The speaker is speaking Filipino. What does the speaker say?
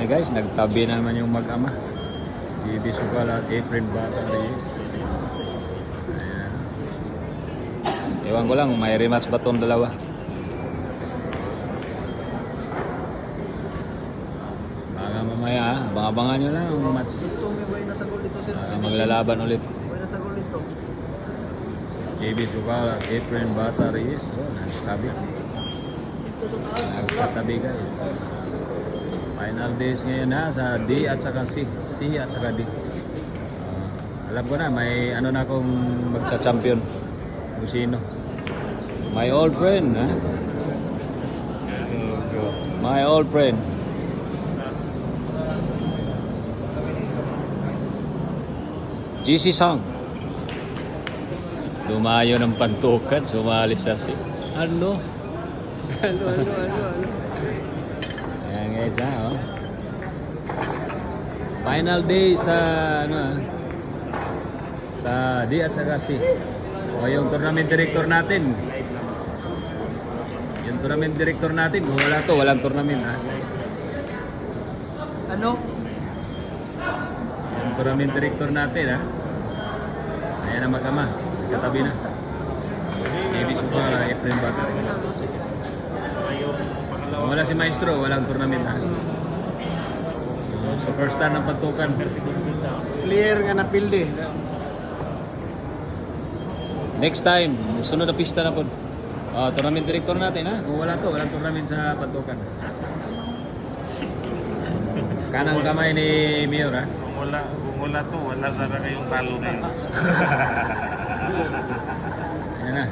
Ayan guys, nagtabi naman yung mag-ama. JB Sugal at Efren Battery. Ayan. Ewan ko lang, may rematch ba itong dalawa? Baka mamaya, abang-abangan nyo lang ang match. Maglalaban ulit. JB Sugal at Efren Battery. So, nagtabi. Nagtatabi guys. Final days ngayon ha, sa D at saka C. C at saka D. Alam ko na, may ano na akong magsa-champion. Kung sino. My old friend ha. My old friend. GC Song. Lumayo ng pantukan, sumali sa C. Ano? Ano? Ayan guys ha, oh. Final day sa ano sa D at saka C. O yung tournament director natin. Yung tournament director natin, kung wala to, walang tournament ha. Ano? Yung tournament director natin ha. Ayan ang mag-ama. Katabi na. Ibig suka Efren Battery. Kung wala si Maestro, walang tournament ha. So first time ng pagtukan. Clear nga na pilde. Next time, sunod na pista na po. Tournament director natin ha. Kung wala to, walang tournament sa pagtukan. Kanang kamay ni Mayor ha. Kung wala to, wala talaga yung talo na yun. Ayan na.